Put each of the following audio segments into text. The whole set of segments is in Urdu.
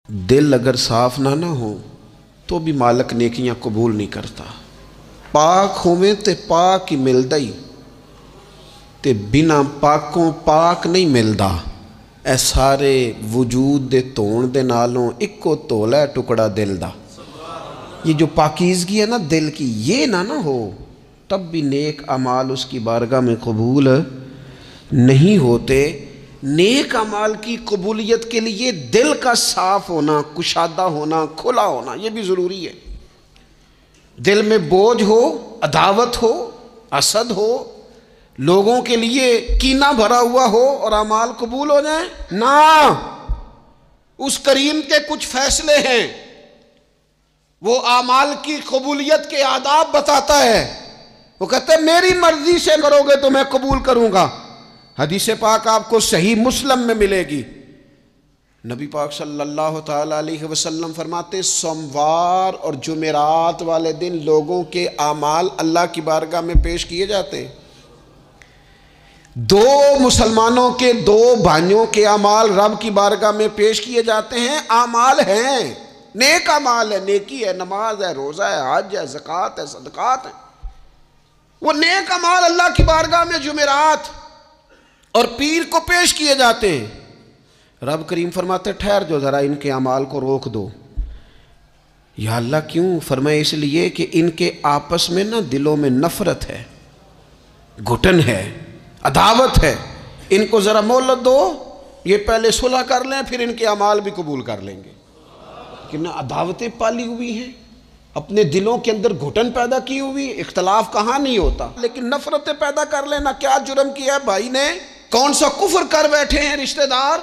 دل اگر صاف نہ ہو تو بھی مالک نیکیاں قبول نہیں کرتا۔ پاک ہوئے تے پاک ہی ملدا ہی تے بنا پاکوں پاک نہیں ملدا۔ اے سارے وجود دے تون دے نالوں اکو تولا ہے ٹکڑا دل دا۔ یہ جو پاکیزگی ہے نا دل کی، یہ نہ ہو تب بھی نیک اعمال اس کی بارگاہ میں قبول نہیں ہوتے۔ نیک اعمال کی قبولیت کے لیے دل کا صاف ہونا، کشادہ ہونا، کھلا ہونا یہ بھی ضروری ہے۔ دل میں بوجھ ہو، عداوت ہو، حسد ہو، لوگوں کے لیے کینہ بھرا ہوا ہو اور اعمال قبول ہو جائیں نہ۔ اس کریم کے کچھ فیصلے ہیں، وہ اعمال کی قبولیت کے آداب بتاتا ہے۔ وہ کہتے ہیں میری مرضی سے کرو گے تو میں قبول کروں گا۔ حدیث پاک آپ کو صحیح مسلم میں ملے گی۔ نبی پاک صلی اللہ تعالیٰ علیہ وسلم فرماتے سوموار اور جمعرات والے دن لوگوں کے اعمال اللہ کی بارگاہ میں پیش کیے جاتے ہیں۔ دو مسلمانوں کے دو بھائیوں کے اعمال رب کی بارگاہ میں پیش کیے جاتے ہیں۔ اعمال ہیں، نیک اعمال ہے، نیکی ہے، نماز ہے، روزہ ہے، حج ہے، زکوٰۃ ہے، صدقات ہے۔ وہ نیک اعمال اللہ کی بارگاہ میں جمعرات اور پیر کو پیش کیے جاتے ہیں۔ رب کریم فرماتے ٹھہر جو ذرا ان کے اعمال کو روک دو۔ یا اللہ کیوں؟ فرمائے اس لیے کہ ان کے آپس میں نا دلوں میں نفرت ہے، گھٹن ہے، عداوت ہے۔ ان کو ذرا مہلت دو، یہ پہلے صلح کر لیں پھر ان کے اعمال بھی قبول کر لیں گے۔ کہ نہ عداوتیں پالی ہوئی ہیں، اپنے دلوں کے اندر گھٹن پیدا کی ہوئی، اختلاف کہاں نہیں ہوتا، لیکن نفرتیں پیدا کر لینا۔ کیا جرم کیا ہے بھائی نے؟ کون سا کفر کر بیٹھے ہیں رشتہ دار؟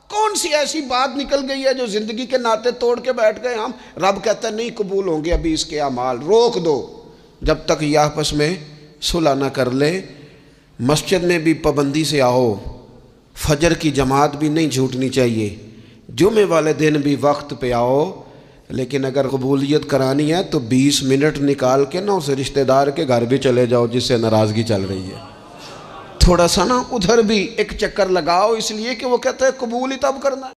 کون سی ایسی بات نکل گئی ہے جو زندگی کے ناطے توڑ کے بیٹھ گئے ہم؟ رب کہتا ہے نہیں قبول ہوں گے ابھی اس کے اعمال، روک دو جب تک یہ آپس میں صلح نہ کر لے۔ مسجد میں بھی پابندی سے آؤ، فجر کی جماعت بھی نہیں چھوٹنی چاہیے، جمعے والے دن بھی وقت پہ آؤ، لیکن اگر قبولیت کرانی ہے تو 20 منٹ نکال کے نا اس رشتہ دار کے گھر بھی چلے جاؤ جس سے ناراضگی چل رہی ہے۔ تھوڑا سا نا ادھر بھی ایک چکر لگاؤ، اس لیے کہ وہ کہتا ہے قبول ہی تب کرنا ہے۔